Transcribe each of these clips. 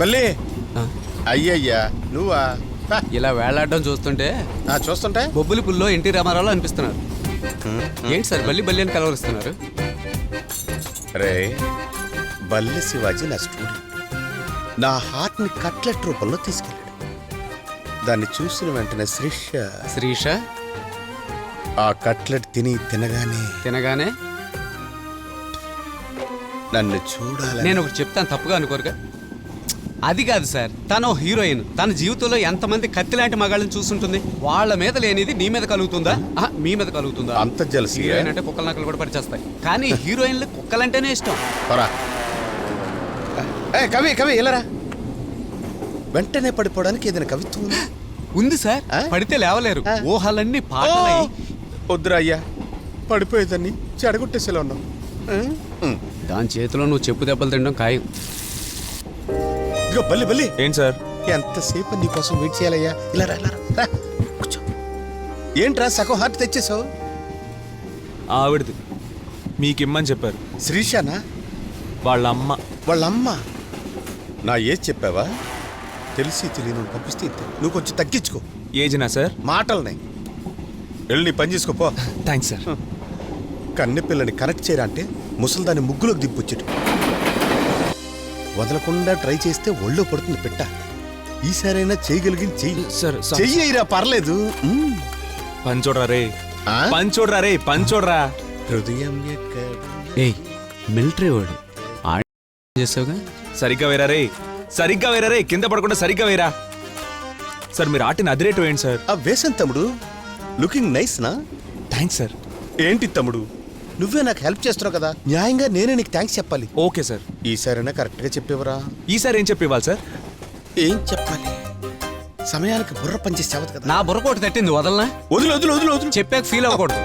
బల్లి అయ్యయ్యా నువ్వా ఇలా వేలాడడం చూస్తుంటే చూస్తుంటే బొబ్బులి పుల్లో ఎన్టీ రామారావు అనిపిస్తున్నారు. ఏంటి సార్ బల్లి బల్లి అని కలవరిస్తున్నారు? రే బల్లి శివాజీ నా స్టూడెంట్. నా హార్ట్ని కట్లెట్ రూపంలో తీసుకెళ్ళాడు. దాన్ని చూసిన వెంటనే శ్రీష ఆ కట్లెట్ తినగానే నన్ను చూడాలని. నేను ఒకటి చెప్తాను, తప్పుగా అనుకోరుగా. అది కాదు సార్, తను హీరోయిన్. తన జీవితంలో ఎంతమంది కత్తి లాంటి మగాళ్ళని చూస్తుంటుంది. వాళ్ళ మీద లేనిది నీ మీద కలుగుతుందా? మీ మీద కలుగుతుందా? అంత జలసి. హీరోయిన్ అంటే కుక్కల నకలు కూడా పరిచేస్తాయి, కానీ హీరోయిన్లు కుక్కలంటేనే ఇష్టం. కవి వెళ్ళరా. వెంటనే పడిపోవడానికి ఏదైనా కవిత్వం ఉంది సార్. పడితే లేవలేరు. ఊహలన్నీ పాటలై. వద్దురా అయ్యా, పడిపోయేదాన్ని చెడగొట్టేసేలా ఉన్నావు. దాని చేతిలో నువ్వు చెప్పు దెబ్బలు తినడం ఖాయం. బల్లి బల్లి. ఏంటి సార్? ఎంతసేపు నీకోసం వెయిట్ చేయాలయ్యా. ఇలా రా కూర్చో. ఏంట్రా సగం హార్ట్ తెచ్చేసావు? ఆవిడది మీకిమ్మని చెప్పారు. శ్రీషానా? వాళ్ళమ్మ. నా ఏజ్ చెప్పావా? తెలిసి తెలియను పంపిస్తే నువ్వు కొంచెం తగ్గించుకో. ఏజ్నా సార్? మాటల్ని వెళ్ళి నీ పని చేసుకోపో. Thanks sir. కన్నె పిల్లని కనెక్ట్ చేయరా అంటే ముసలిదాన్ని ముగ్గులోకి దింపొచ్చాడు. వదలకుండా ట్రై చేస్తే ఒళ్ళో పడుతుంది పెట్ట. ఈసారైనా చేయగలిగింది చెయ్యి. చెయ్యిరా, పర్లేదు. పని చూడరా రే. హృదయం మిలిటరీ వాడు చేసావుగా. సరిగ్గా వేరా రే. కింద పడకుండా సరిగ్గా వేరా. సార్ మీరు ఆటిని అదిరేటు వేయండి సార్. వేసాను తమ్ముడు. లుకింగ్ నైస్ నా? Thanks sir. ఏంటి తమ్ముడు, నువ్వే నాకు హెల్ప్ చేస్తున్నావు కదా, న్యాయంగా నేనే నీకు థ్యాంక్స్ చెప్పాలి. Okay sir. ఈసారైనా కరెక్ట్గా చెప్పేవరా? ఈసారి ఏం చెప్పివ్వాలి సార్? ఏం చెప్పాలి? సమయానికి బుర్ర పనిచేసి చావదు కదా. నా బుర్ర కోటి తట్టింది, వదలనా? వదులు చెప్పాక ఫీల్ అవ్వకూడదు.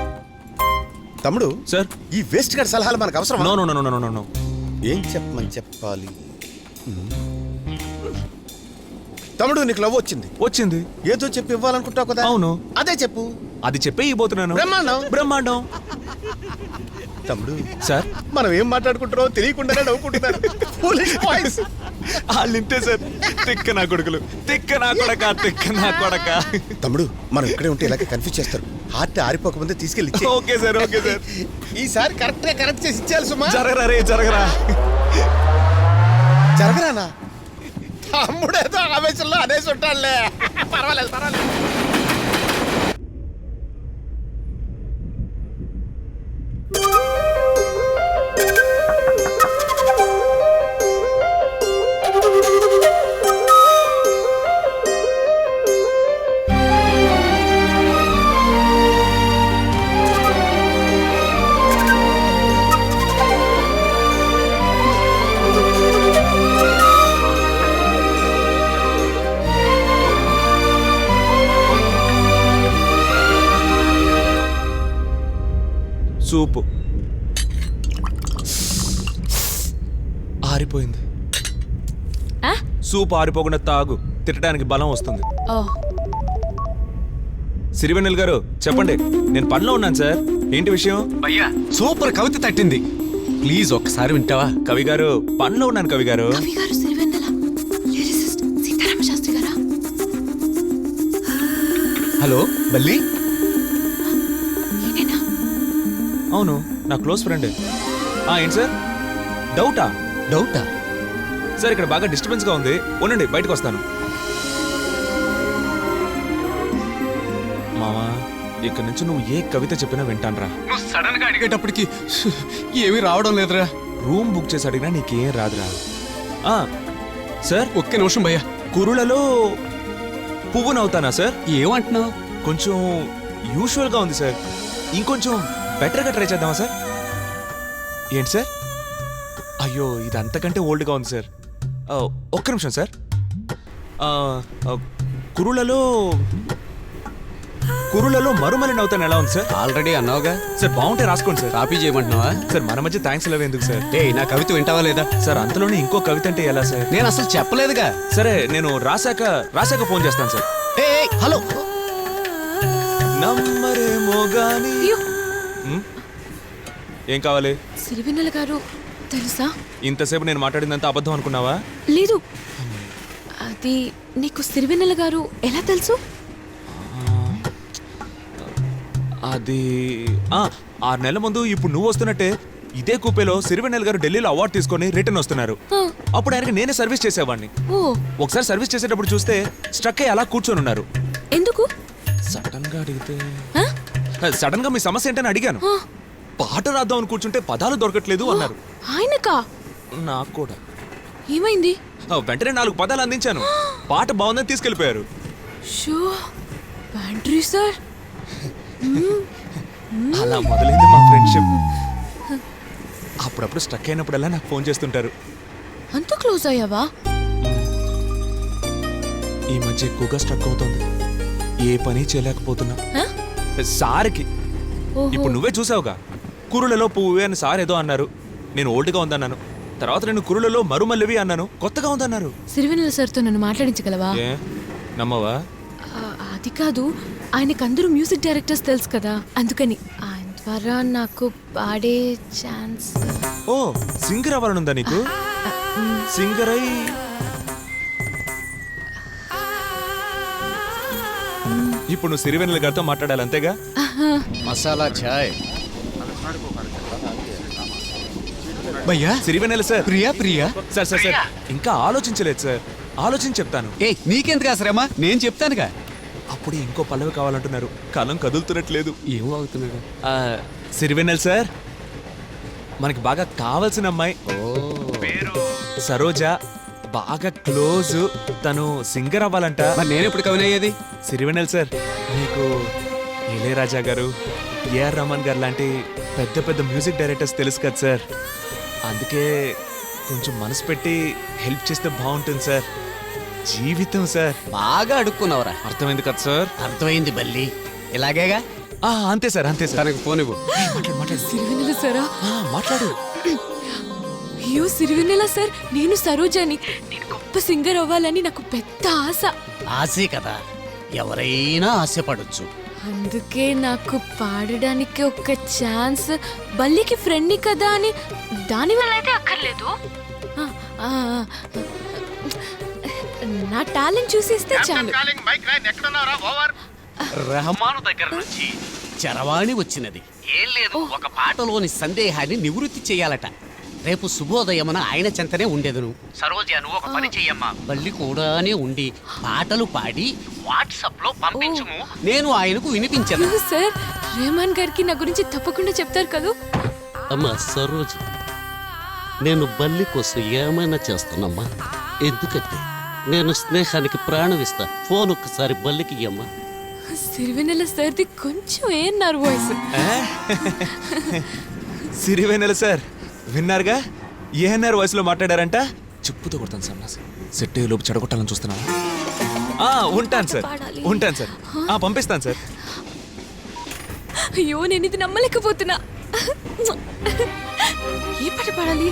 తమ్ముడు సార్, ఈ వేస్ట్ గారి సలహాలు మనకు అవసరం. నో. ఏం చెప్పాలి? తమ్ముడు నీకు లవ్ వచ్చింది. ఏదో చెప్పి ఇవ్వాలనుకుంటావు కదా. అవును. అదే చెప్పు. అది చెప్పే ఇవ్వబోతున్నాను. బ్రహ్మాండం. తమ్ముడు సార్, మనం ఏం మాట్లాడుకుంటున్నారో తెలియకుండానే నవ్వుకుంటున్నారు. వాళ్ళింతే సార్. తిక్క నా కొడుకులు. తిక్క నా కొడక. తమ్ముడు మనం ఇక్కడే ఉంటే ఇలాగే కన్ఫ్యూజ్ చేస్తారు. హార్ట్ ఆరిపోకముందే తీసుకెళ్ళి. Okay sir. ఈసారి కరెక్ట్ చేసి ఇచ్చేయాలి సుమా. జరగరానా? తమ్ముడేదో ఆవేశంలో అనేసి ఉంటాడులే. పర్వాలేదు. సూపు ఆరిపోయింది. సూప్ ఆరిపోకుండా తాగు, తిట్టడానికి బలం వస్తుంది. సిరివెన్నెల గారు చెప్పండి. నేను పనిలో ఉన్నాను సార్. ఏంటి విషయం? సూపర్ కవిత తట్టింది. ప్లీజ్ ఒక్కసారి వింటావా? కవి గారు పనిలో ఉన్నాను. కవి గారు హలో బల్లి. అవును, నా క్లోజ్ ఫ్రెండ్. ఏంటి సార్? డౌటా సార్? ఇక్కడ బాగా డిస్టర్బెన్స్ గా ఉంది. ఉండండి, బయటకు వస్తాను. మామా, ఇక్కడ నుంచి నువ్వు ఏ కవిత చెప్పినా వింటానురా. నువ్వు సడన్ గా అడిగేటప్పటికి ఏమీ రావడం లేదురా. రూమ్ బుక్ చేసి అడిగినా నీకేం రాదురా. సార్ ఒక్క నిమిషం భయ్యా. కురులలో పువ్వునవుతానా సార్? ఏమంటున్నావు? కొంచెం యూజువల్ గా ఉంది సార్. ఇంకొంచెం బెటర్ గా ట్రై చేద్దామా సార్? ఏంటి సార్? అయ్యో, ఇది అంతకంటే ఓల్డ్ గా ఉంది సార్. ఒక్క నిమిషం సార్. కురులలో మరుమలి నవ్వుతాను ఎలా ఉంది సార్? ఆల్రెడీ అన్నావుగా సార్. బాగుంటే రాసుకోండి సార్. కాపీ చేయమంటున్నావా? సార్ మన మధ్య థ్యాంక్స్ లేవు ఎందుకు సార్? నా కవిత వింటావా లేదా? సార్ అంతలోనే ఇంకో కవిత అంటే ఎలా సార్? నేను అసలు చెప్పలేదుగా. సరే, నేను రాసాక ఫోన్ చేస్తాను సార్. హలో. నమ్మరేమో గాని. ఏం కావాలి? సిరివెన్నెల గారు తెలుసా? ఇంతసేపు నేను మాట్లాడిందంతా అబద్ధం అనుకున్నావా? లేదు, అది నీకు సిరివెన్నెల గారు ఎలా తెలుసు? అది 6 నెలల ముందు ఇప్పుడు నువ్వు వస్తున్నట్టే ఇదే కూపేలో సిరివెన్నెల గారు ఢిల్లీలో అవార్డు తీసుకొని రిటర్న్ వస్తున్నారు. అప్పుడు ఆయనకి నేనే సర్వీస్ చేసేవాడిని. ఓ, ఒకసారి సర్వీస్ చేసేటప్పుడు చూస్తే స్ట్రక్ అయ్యి అలా కూర్చొని ఉన్నారు. ఎందుకు? సడన్ గా అడిగితే ఆ? సడన్ గా మీ సమస్య ఏంటని అడిగాను. పాట రాద్దామని కూర్చుంటే పదాలు దొరకట్లేదు అన్నారు. ఆయనకా? నాకు కూడా. ఏమైంది? వెంటనే 4 పదాలు అందించాను. పాట బాగుందని తీసుకెళ్లిపోయారు. Show బ్యాండ్రీ sir. అలా మొదలైంది మా ఫ్రెండ్షిప్. అప్పుడప్పుడు స్ట్రక్ అయినప్పుడల్లా నాకు ఫోన్ చేస్తుంటారు. అంత క్లోజ్ అయ్యావా? ఈ మధ్య ఎక్కువగా స్ట్రక్ అవుతోంది. ఏ పని చేయలేకపోతున్నా. ఆ? సార్కి ఓహో. ఇప్పుడు నువ్వే చూసావుగా, కురులలో పువ్వు అని సార్ ఏదో అన్నారు. నేను ఓల్డ్గా ఉందన్నాను. తర్వాత నేను కురులలో మరుమల్లివి అన్నాను. కొత్తగా ఉందన్నారు. సిరివెన్నెల సార్తో నన్ను మాట్లాడించగలవా? ఏ నమ్మవా? అది కాదు, ఆయనకు అందరూ మ్యూజిక్ డైరెక్టర్స్ తెలుసు కదా, అందుకని ఆయన ద్వారా నాకు పాడే ఛాన్స్. ఓ, సింగర్ అవ్వాలనుందా నీకు? సింగర్ అయి ఇప్పుడు నువ్వు సిరివెన్నెల గారితో మాట్లాడాలి, అంతేగా? మసాలా చాయ్. భయ్యా, Sirivennela sir. Priya Priya. Sir sir sir ఇంకా ఆలోచించలేదు సార్. ఆలోచించి చెప్తాను. ఏ నీకెందుకు శ్రమ, నేను చెప్తానుగా. అప్పుడు ఇంకో పల్లవి కావాలంటున్నారు. కాలం కదులుతున్నట్లేదు. ఏం అవుతున్నాడు? సిరివెన్నెల సార్, మనకి బాగా కావాల్సిన అమ్మాయి పేరు సరోజ, బాగా క్లోజ్. తను సింగర్ అవ్వాలంట. మరి నేను ఎప్పుడు కవిన అయ్యేది? సిరివెన్నెల సార్, మీకు ఇళయరాజా గారు, ఏఆర్ రహమాన్ గారు లాంటి పెద్ద పెద్ద మ్యూజిక్ డైరెక్టర్స్ తెలుసు కదా సార్. అందుకే కొంచెం మనసు పెట్టి హెల్ప్ చేస్తే బాగుంటుంది సార్. జీవితం సార్. బాగా అడుక్కున్నావురా. అర్థమైంది కదా సార్? అర్థమైంది బల్లి. ఇలాగేగా. అంతే సార్, అంతే సార్. తనకు ఫోన్ ఇవ్వు. మాట్లాడు సిరివెన్నెల సారా? మాట్లాడు. అయ్యో సిరివెన్నెల సార్, నేను సరోజాని. నేను గొప్ప సింగర్ అవ్వాలని నాకు పెద్ద ఆశ. ఆశే కదా, ఎవరైనా ఆశపడొచ్చు. అందుకే నాకు పాడడానికి ఒక ఛాన్స్. బల్లికి ఫ్రెండ్ని కదా అని దాని వల్ల అయితే అక్కర్లేదు. ఆ, నా టాలెంట్ చూసిస్తే చాలు. రెహమాను దగ్గర నుంచి చరవాణి వచ్చినది. ఏం లేదు, ఒక పాటలోని సందేహాన్ని నివృత్తి చేయాలట. రేపు శుభోదయమున ఆయన చెంతనే ఉండేదును. సరోజ, నువ్వు ఒక పని చెయ్యమ్మా. బల్లి కూడానే ఉండి పాటలు పాడి వాట్సాప్ లో పంపించుము. నేను ఆయనకు వినిపించను. అయ్యో సార్, రెహమాన్ గారికి నా గురించి తప్పకుండా చెప్తారు కదా. అమ్మా సరోజ, నేను బల్లి కోసం ఏమైనా చేస్తానమ్మా. ఎందుకంటే నేను స్నేహానికి ప్రాణం ఇస్తా. ఫోన్ ఒక్కసారి బల్లికి ఇయ్యమ్మా. సిరివెన్నెల సార్ది కొంచెం ఏన్నారు వాయిస్. సిరివెన్నెల సార్, విన్నారుగా? ఏఎన్ఆర్ వాయిస్లో మాట్లాడారంట. చెప్పుతో కొడతాను సార్. నా సెట్ లోపు చెడగొట్టాలని చూస్తున్నాను. ఉంటాను సార్, ఉంటాను సార్. పంపిస్తాను సార్. అయ్యో, నేను ఇది నమ్మలేకపోతున్నా. ఏ పాట పాడాలి?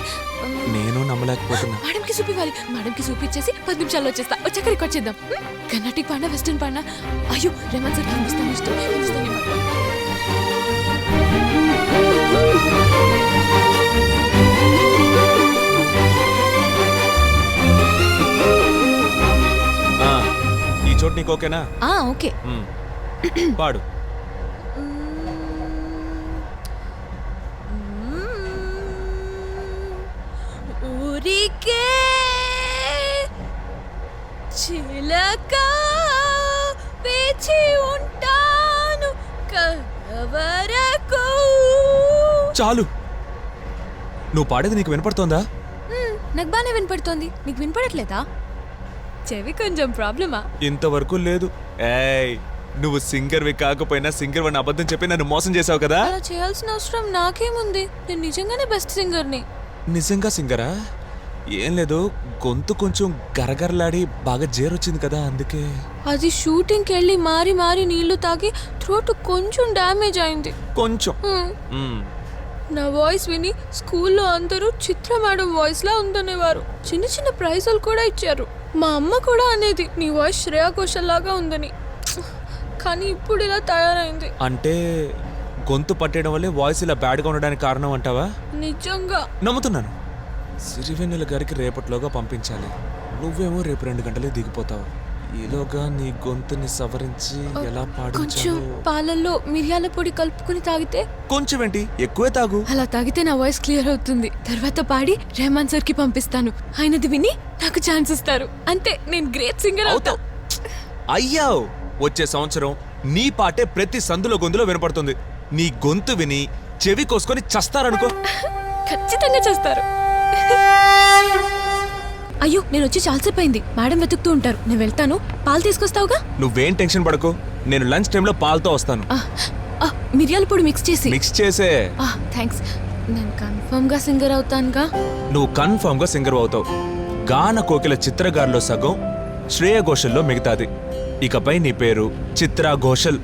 నేను నమ్మలేకపోతున్నా. మేడంకి చూపివ్వాలి. మేడంకి చూపించేసి 10 నిమిషాల్లో వచ్చేస్తా. వచ్చాక రికార్డ్ చేద్దాం. కర్ణాటిక్ పాడినా వెస్టర్న్ పాడినా. అయ్యో, రెహమాన్ సార్కి హిందుస్థానీ ఇష్టం. హిందుస్థానీ ఈ చోటు నీకు ఓకేనా? ఓకే. పాడు. ఊరికే చిలక వేచి ఉంటాను కలవరకు. చాలు. నువ్వు పాడేది నీకు వినపడుతోందా? నాకు బాగానే వినపడుతోంది. నీకు వినపడట్లేదా? చెవి కొంచెం ప్రాబ్లమా? ఇంతవరకు లేదు. ఏయ్, నువ్వు సింగర్వి కాకపోయినా సింగర్ అని అబద్ధం చెప్పి నన్ను మోసం చేసావు కదా. అలా చేయాల్సిన అవసరం నాకేముంది? నేను నిజంగానే బెస్ట్ సింగర్ని. నిజంగా సింగరా? ఏం లేదు, గొంతు కొంచెం గరగరలాడి బాగా జేరొచ్చింది కదా, అందుకే. అది షూటింగ్కి వెళ్ళి మారి మారి నీళ్లు తాగి థ్రోట్ కొంచెం డ్యామేజ్ అయింది. కొంచెం. నా వాయిస్ విని స్కూల్లో అందరూ చిత్ర మేడం వాయిస్ లా ఉందనేవారు. చిన్న చిన్న ప్రైజులు కూడా ఇచ్చారు. మా అమ్మ కూడా అనేది నీ వాయిస్ శ్రేయా ఘోషల్ లాగా ఉందని. కానీ ఇప్పుడు ఇలా తయారైంది. అంటే గొంతు పట్టేయడం వల్లే వాయిస్ ఇలా బ్యాడ్గా ఉండడానికి కారణం అంటావా? నిజంగా నమ్ముతున్నాను. సిరివెన్నెల గారికి రేపటిలోగా పంపించాలి. నువ్వేమో రేపు 2 గంటలే దిగిపోతావు. ఈలోగా నీ గొంతుని సవరించి ఎలా కొంచెం పాడించాలో. పాలల్లో మిరియాల పొడి కలుపుకుని తాగితే. కొంచెం ఏంటి, ఎక్కువే తాగు. అలా తాగితే నా వాయిస్ క్లియర్ అవుతుంది. తర్వాత పాడి రెహమాన్ సార్ కి పంపిస్తాను. ఆయనది విని నాకు ఛాన్స్ ఇస్తారు. అంతే, నేను గ్రేట్ సింగర్ అవుతా. అయ్యావు. వచ్చే సంవత్సరం నీ పాటే ప్రతి సందులో గొంతులో వినపడుతుంది. నీ గొంతు విని చెవి కోసుకొని చస్తారనుకో. ఖచ్చితంగా చేస్తారు. అయ్యో, నేను వచ్చి చాలాసేపు అయింది. మేడం వెతుకుతూ ఉంటారు. నేను వెళ్తాను. పాలు తీసుకొస్తావుగా? నువ్వేం టెన్షన్ పడకు, నేను లంచ్ టైంలో పాలతో వస్తాను. మిరియాల పొడి మిక్స్ చేసి. మిక్స్ చేసే. థ్యాంక్స్. నేను కన్ఫర్మ్ గా సింగర్ అవుతానుగా. నువ్వు కన్ఫర్మ్ గా సింగర్ అవుతావు. గాన కోకిల చిత్రగారిలో సగం, శ్రేయ ఘోషల్లో మిగతాది. ఇకపై నీ పేరు చిత్రా ఘోషల్.